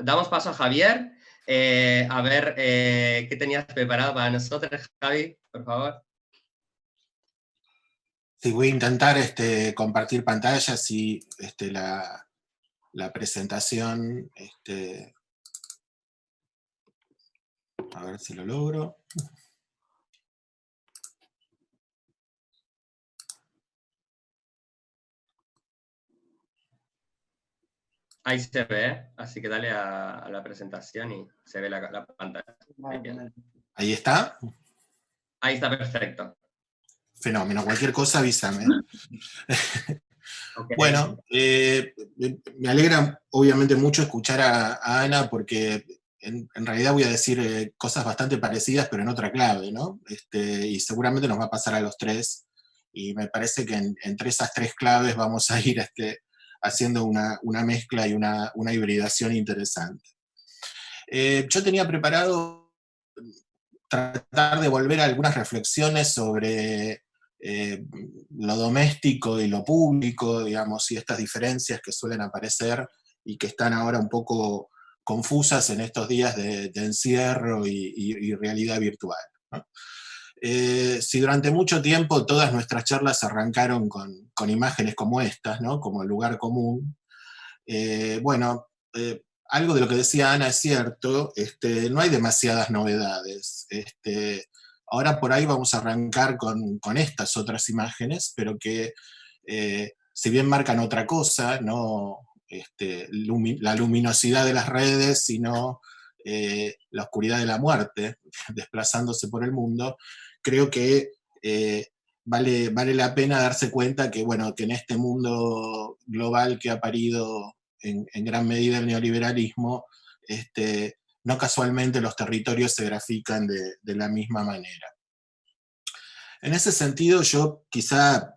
Damos paso a Javier. A ver, ¿qué tenías preparado para nosotros, Javi? Por favor. Sí, voy a intentar compartir pantallas y la presentación, a ver si lo logro. Ahí se ve, así que dale a la presentación y se ve la pantalla. Ahí está. Ahí está, perfecto. Fenómeno, cualquier cosa avísame. Okay. Bueno, me alegra obviamente mucho escuchar a Ana porque en realidad voy a decir cosas bastante parecidas pero en otra clave, ¿no? Y seguramente nos va a pasar a los tres y me parece que entre esas tres claves vamos a ir haciendo una mezcla y una hibridación interesante. Yo tenía preparado tratar de volver a algunas reflexiones sobre lo doméstico y lo público, digamos, y estas diferencias que suelen aparecer y que están ahora un poco confusas en estos días de encierro y realidad virtual, ¿no? Si durante mucho tiempo todas nuestras charlas arrancaron con imágenes como estas, ¿no? Como el lugar común, bueno, algo de lo que decía Ana es cierto, no hay demasiadas novedades. Ahora por ahí vamos a arrancar con estas otras imágenes, pero que si bien marcan otra cosa, no la luminosidad de las redes, sino la oscuridad de la muerte, desplazándose por el mundo, creo que vale la pena darse cuenta que, bueno, que en este mundo global que ha parido en gran medida el neoliberalismo, no casualmente los territorios se grafican de la misma manera. En ese sentido, yo quizá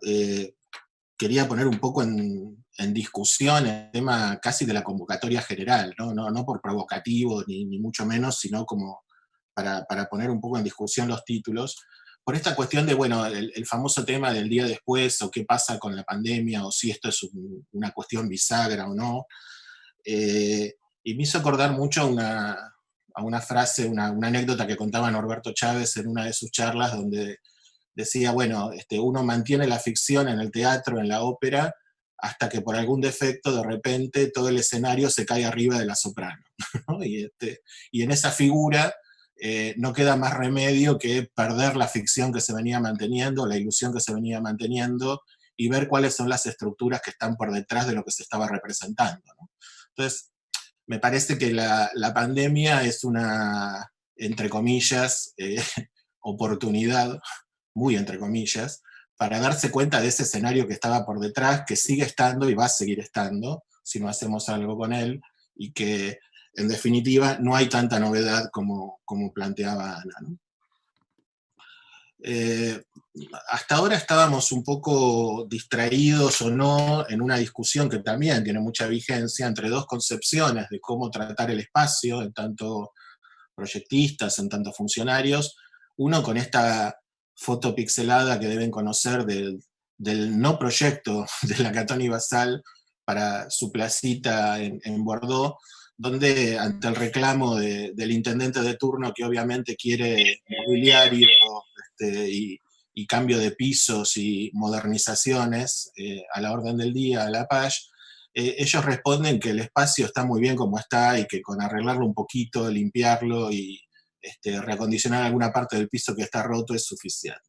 quería poner un poco en discusión el tema casi de la convocatoria general, no por provocativo ni mucho menos, sino como para poner un poco en discusión los títulos, por esta cuestión de, bueno, el famoso tema del día después, o qué pasa con la pandemia, o si esto es una cuestión bisagra o no. Y me hizo acordar mucho a una frase, una anécdota que contaba Norberto Chávez en una de sus charlas, donde decía, bueno, uno mantiene la ficción en el teatro, en la ópera, hasta que por algún defecto, de repente, todo el escenario se cae arriba de la soprano, ¿no? Y en esa figura no queda más remedio que perder la ficción que se venía manteniendo, la ilusión que se venía manteniendo, y ver cuáles son las estructuras que están por detrás de lo que se estaba representando, ¿no? Entonces, me parece que la pandemia es una, entre comillas, oportunidad, muy entre comillas, para darse cuenta de ese escenario que estaba por detrás, que sigue estando y va a seguir estando, si no hacemos algo con él, y que, en definitiva, no hay tanta novedad como planteaba Ana, ¿no? Hasta ahora estábamos un poco distraídos o no en una discusión que también tiene mucha vigencia entre dos concepciones de cómo tratar el espacio, en tanto proyectistas, en tanto funcionarios. Uno con esta foto pixelada que deben conocer del no proyecto de la Catón y Basal para su placita en Bordeaux, donde ante el reclamo del intendente de turno, que obviamente quiere mobiliario y cambio de pisos y modernizaciones a la orden del día, a la paz, ellos responden que el espacio está muy bien como está y que con arreglarlo un poquito, limpiarlo y reacondicionar alguna parte del piso que está roto es suficiente.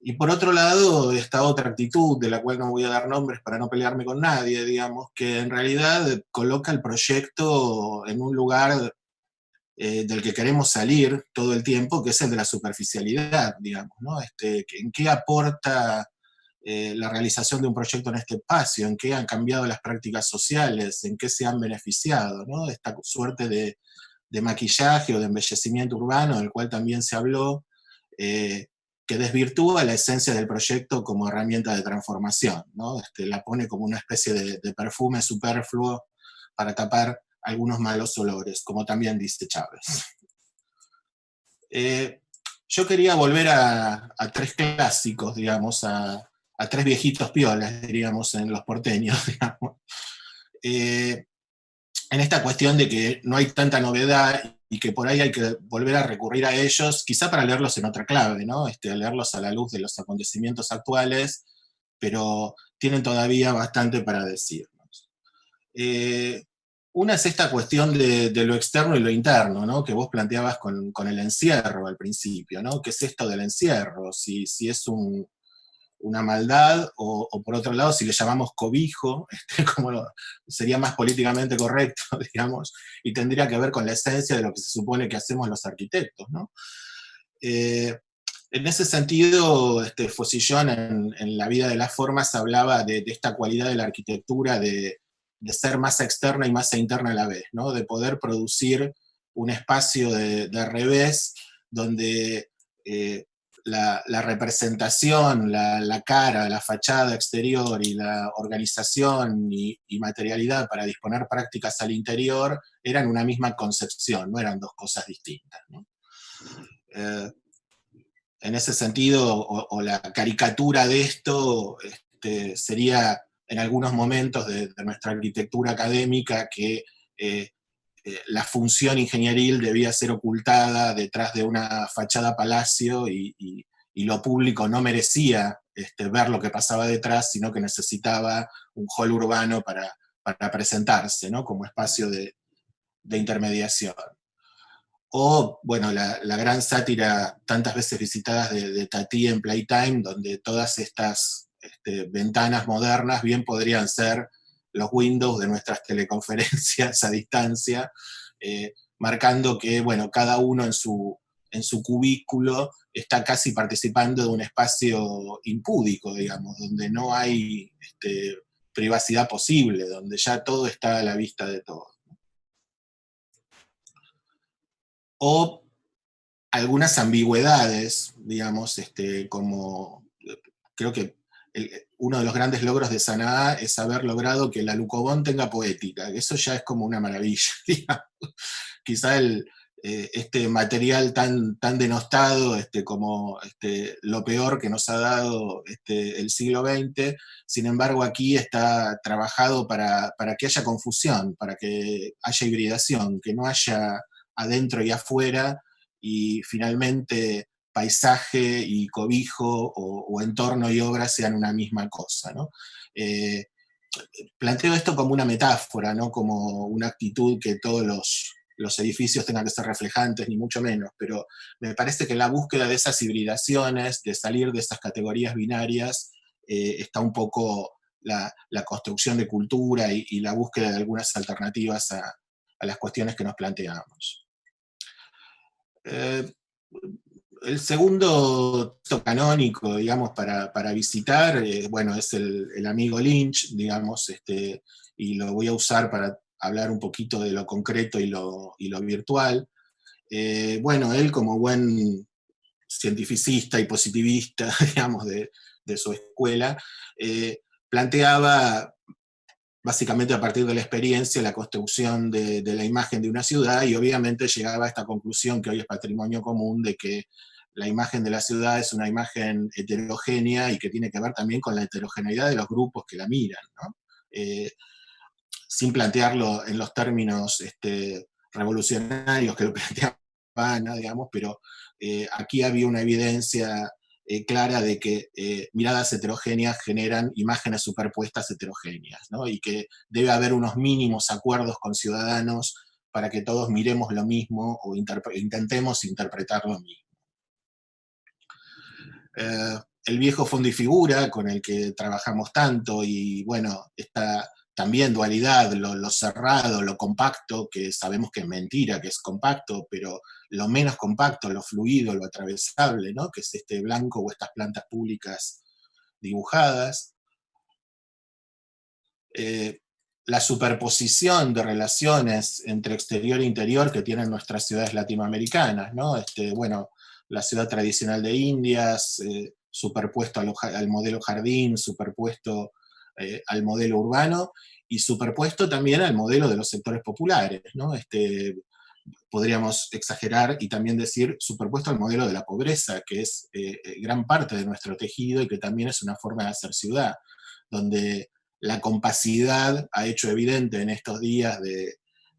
Y por otro lado, esta otra actitud, de la cual no voy a dar nombres para no pelearme con nadie, digamos, que en realidad coloca el proyecto en un lugar del que queremos salir todo el tiempo, que es el de la superficialidad, digamos, ¿no? ¿En qué aporta la realización de un proyecto en este espacio? ¿En qué han cambiado las prácticas sociales? ¿En qué se han beneficiado, ¿no? Esta suerte de maquillaje o de embellecimiento urbano, del cual también se habló, que desvirtúa la esencia del proyecto como herramienta de transformación, ¿no? La pone como una especie de perfume superfluo para tapar algunos malos olores, como también dice Chávez. Yo quería volver a tres clásicos, digamos, a tres viejitos piolas, diríamos, en los porteños, digamos. en esta cuestión de que no hay tanta novedad y que por ahí hay que volver a recurrir a ellos, quizá para leerlos en otra clave, ¿no? Leerlos a la luz de los acontecimientos actuales, pero tienen todavía bastante para decirnos. Eh, una es esta cuestión de lo externo y lo interno, ¿no? Que vos planteabas con el encierro al principio, ¿no? ¿Qué es esto del encierro? Si es una maldad, o por otro lado, si le llamamos cobijo, sería más políticamente correcto, digamos, y tendría que ver con la esencia de lo que se supone que hacemos los arquitectos, ¿no? Eh, en ese sentido, Fosillon en La vida de las formas hablaba de esta cualidad de la arquitectura de ser masa externa y masa interna a la vez, ¿no? De poder producir un espacio de revés donde la representación, la cara, la fachada exterior y la organización y materialidad para disponer prácticas al interior eran una misma concepción, no eran dos cosas distintas, ¿no? En ese sentido, o la caricatura de esto sería en algunos momentos de nuestra arquitectura académica que eh, la función ingenieril debía ser ocultada detrás de una fachada palacio y lo público no merecía ver lo que pasaba detrás, sino que necesitaba un hall urbano para presentarse, ¿no? Como espacio de intermediación. O, bueno, la gran sátira tantas veces visitadas de Tati en Playtime, donde todas estas ventanas modernas bien podrían ser los Windows de nuestras teleconferencias a distancia, marcando que, bueno, cada uno en su cubículo está casi participando de un espacio impúdico, digamos, donde no hay privacidad posible, donde ya todo está a la vista de todos. O algunas ambigüedades, digamos, como creo que uno de los grandes logros de Sanaa es haber logrado que la Lucobón tenga poética, eso ya es como una maravilla, digamos. Quizá este material tan denostado como lo peor que nos ha dado el siglo XX, sin embargo aquí está trabajado para que haya confusión, para que haya hibridación, que no haya adentro y afuera, y finalmente paisaje y cobijo o entorno y obra sean una misma cosa, ¿no? Planteo esto como una metáfora, no como una actitud que todos los edificios tengan que ser reflejantes, ni mucho menos, pero me parece que en la búsqueda de esas hibridaciones, de salir de esas categorías binarias, está un poco la construcción de cultura y la búsqueda de algunas alternativas a las cuestiones que nos planteamos. El segundo texto canónico, digamos, para visitar, bueno, es el amigo Lynch, digamos, y lo voy a usar para hablar un poquito de lo concreto y lo virtual. Bueno, él como buen cientificista y positivista, digamos, de su escuela, planteaba básicamente a partir de la experiencia, la construcción de la imagen de una ciudad, y obviamente llegaba a esta conclusión que hoy es patrimonio común de que la imagen de la ciudad es una imagen heterogénea y que tiene que ver también con la heterogeneidad de los grupos que la miran, ¿no? Sin plantearlo en los términos revolucionarios que lo planteaba Ana, digamos, pero aquí había una evidencia clara de que miradas heterogéneas generan imágenes superpuestas heterogéneas, ¿no? Y que debe haber unos mínimos acuerdos con ciudadanos para que todos miremos lo mismo o intentemos interpretar lo mismo. El viejo fondo y figura con el que trabajamos tanto, y bueno, esta también dualidad, lo cerrado, lo compacto, que sabemos que es mentira, que es compacto, pero lo menos compacto, lo fluido, lo atravesable, ¿no? Que es este blanco o estas plantas públicas dibujadas. La superposición de relaciones entre exterior e interior que tienen nuestras ciudades latinoamericanas, ¿no? Bueno, la ciudad tradicional de Indias, superpuesto al modelo jardín, superpuesto al modelo urbano y superpuesto también al modelo de los sectores populares, ¿no? Podríamos exagerar y también decir superpuesto al modelo de la pobreza, que es gran parte de nuestro tejido y que también es una forma de hacer ciudad, donde la compacidad ha hecho evidente en estos días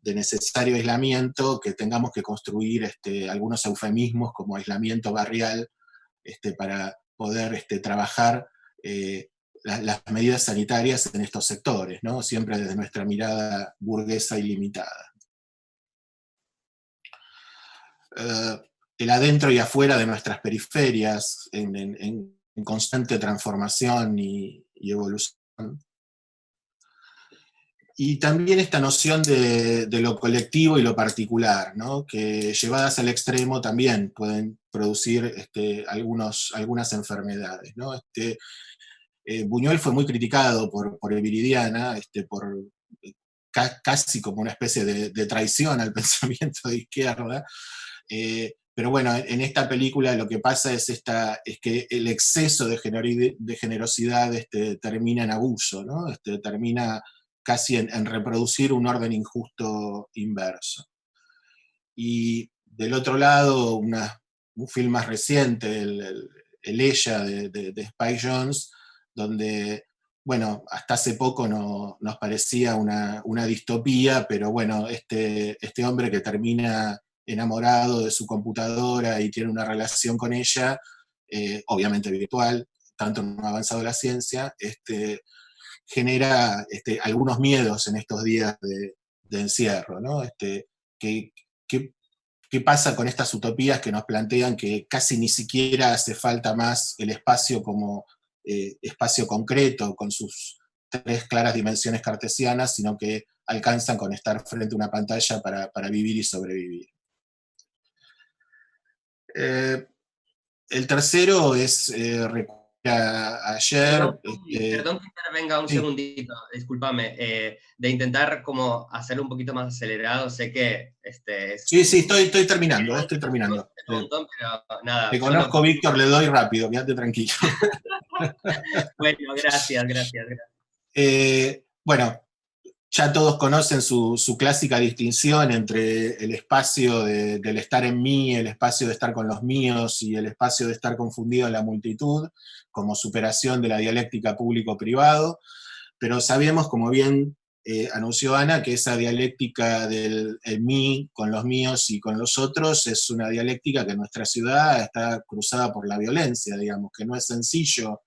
de necesario aislamiento, que tengamos que construir algunos eufemismos como aislamiento barrial, para poder trabajar las medidas sanitarias en estos sectores, ¿no? Siempre desde nuestra mirada burguesa y limitada. El adentro y afuera de nuestras periferias, en constante transformación y evolución. Y también esta noción de lo colectivo y lo particular, ¿no? Que llevadas al extremo también pueden producir algunas enfermedades, ¿no? Buñuel fue muy criticado por Viridiana, casi como una especie de traición al pensamiento de izquierda. Pero bueno, en esta película lo que pasa es que el exceso de generosidad termina en abuso, ¿no? Termina casi en reproducir un orden injusto inverso. Y del otro lado, un film más reciente, el Ella de Spike Jonze, donde, bueno, hasta hace poco nos parecía una distopía, pero bueno, este hombre que termina enamorado de su computadora y tiene una relación con ella, obviamente virtual, tanto no ha avanzado la ciencia, genera algunos miedos en estos días de encierro, ¿no? ¿Qué, qué, qué pasa con estas utopías que nos plantean que casi ni siquiera hace falta más el espacio como espacio concreto, con sus tres claras dimensiones cartesianas, sino que alcanzan con estar frente a una pantalla para vivir y sobrevivir? El tercero es ayer. Perdón que intervenga un Sí. segundito, discúlpame, de intentar como hacerlo un poquito más acelerado. Sé que Sí, estoy terminando, estoy terminando. un montón, pero nada, Te solo... conozco, Víctor, le doy rápido, quédate tranquilo. Bueno, gracias. Bueno, ya todos conocen su clásica distinción entre el espacio del estar en mí, el espacio de estar con los míos y el espacio de estar confundido en la multitud, como superación de la dialéctica público-privado, pero sabemos, como bien anunció Ana, que esa dialéctica del el mí con los míos y con los otros es una dialéctica que en nuestra ciudad está cruzada por la violencia, digamos, que no es sencillo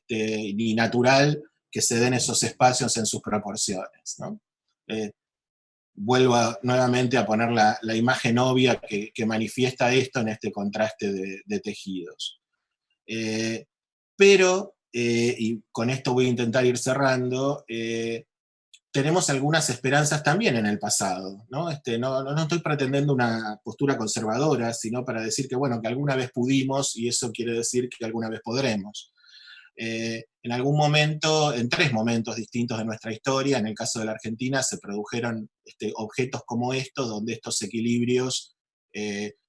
ni natural que se den esos espacios en sus proporciones, ¿no? Vuelvo nuevamente a poner la imagen obvia que manifiesta esto en este contraste de tejidos. Pero, y con esto voy a intentar ir cerrando, tenemos algunas esperanzas también en el pasado, ¿no? No estoy pretendiendo una postura conservadora, sino para decir que, bueno, que alguna vez pudimos y eso quiere decir que alguna vez podremos. En algún momento, en tres momentos distintos de nuestra historia, en el caso de la Argentina, se produjeron objetos como estos, donde estos equilibrios,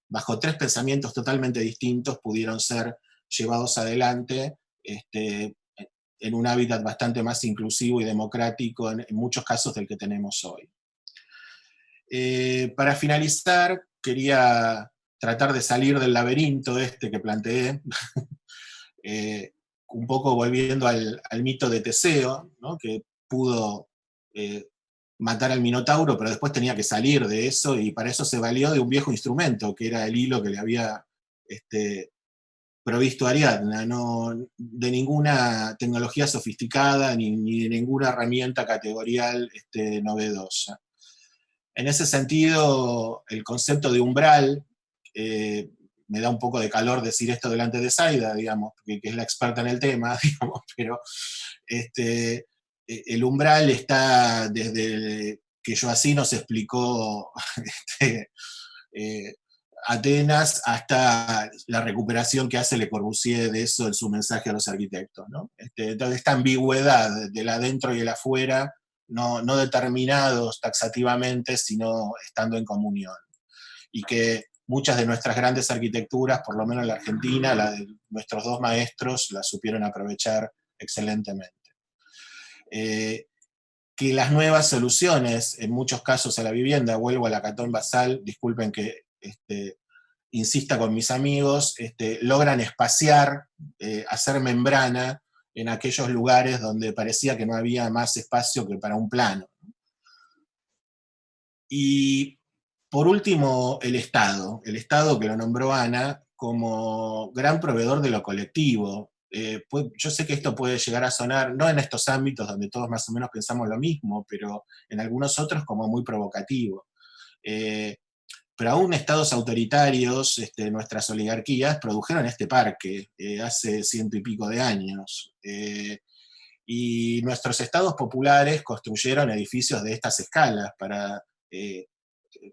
bajo tres pensamientos totalmente distintos, pudieron ser llevados adelante en un hábitat bastante más inclusivo y democrático, en muchos casos, del que tenemos hoy. Para finalizar, quería tratar de salir del laberinto que planteé, un poco volviendo al mito de Teseo, ¿no? Que pudo matar al Minotauro, pero después tenía que salir de eso, y para eso se valió de un viejo instrumento, que era el hilo que le había provisto Ariadna, no de ninguna tecnología sofisticada, ni de ninguna herramienta categorial novedosa. En ese sentido, el concepto de umbral, me da un poco de calor decir esto delante de Zaida, digamos, que es la experta en el tema, digamos, pero el umbral está desde que Joacim nos explicó Atenas hasta la recuperación que hace Le Corbusier de eso en su mensaje a los arquitectos, ¿no? Entonces, esta ambigüedad del adentro y el afuera, no determinados taxativamente, sino estando en comunión. Y que muchas de nuestras grandes arquitecturas, por lo menos en la Argentina, la de nuestros dos maestros, la supieron aprovechar excelentemente. Que las nuevas soluciones, en muchos casos a la vivienda, vuelvo a la Catón Basal, disculpen que insista con mis amigos, logran espaciar, hacer membrana en aquellos lugares donde parecía que no había más espacio que para un plano. Y por último, el Estado que lo nombró Ana como gran proveedor de lo colectivo. Yo sé que esto puede llegar a sonar, no en estos ámbitos donde todos más o menos pensamos lo mismo, pero en algunos otros como muy provocativo. Eh, pero aún estados autoritarios, nuestras oligarquías, produjeron este parque hace ciento y pico de años. Y nuestros estados populares construyeron edificios de estas escalas para eh,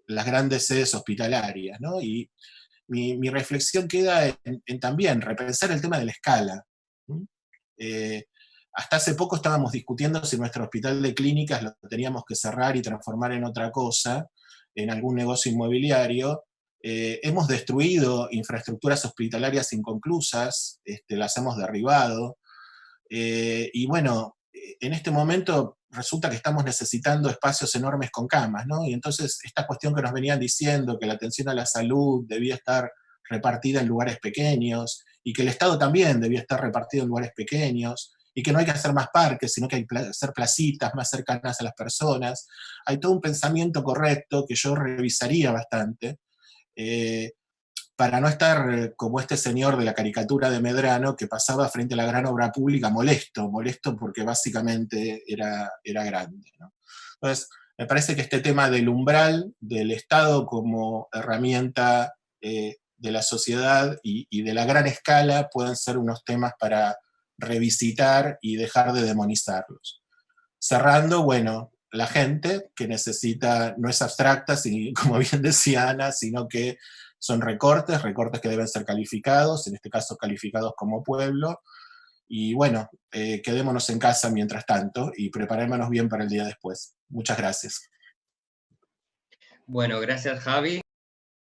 las grandes sedes hospitalarias, ¿no? Y mi reflexión queda en también repensar el tema de la escala. Eh, Hasta hace poco estábamos discutiendo si nuestro hospital de clínicas lo teníamos que cerrar y transformar en otra cosa, en algún negocio inmobiliario. Hemos destruido infraestructuras hospitalarias inconclusas, las hemos derribado, y bueno, en este momento resulta que estamos necesitando espacios enormes con camas, ¿no? Y entonces esta cuestión que nos venían diciendo, que la atención a la salud debía estar repartida en lugares pequeños, y que el Estado también debía estar repartido en lugares pequeños, y que no hay que hacer más parques, sino que hay que hacer placitas más cercanas a las personas. Hay todo un pensamiento correcto que yo revisaría bastante, eh, para no estar como este señor de la caricatura de Medrano que pasaba frente a la gran obra pública molesto porque básicamente era grande, ¿no? Entonces, me parece que este tema del umbral, del Estado como herramienta de la sociedad y de la gran escala pueden ser unos temas para revisitar y dejar de demonizarlos. Cerrando, bueno, la gente que necesita, no es abstracta, como bien decía Ana, sino que son recortes que deben ser calificados, en este caso calificados como pueblo, y bueno, quedémonos en casa mientras tanto y preparémonos bien para el día después. Muchas gracias. Bueno, gracias Javi.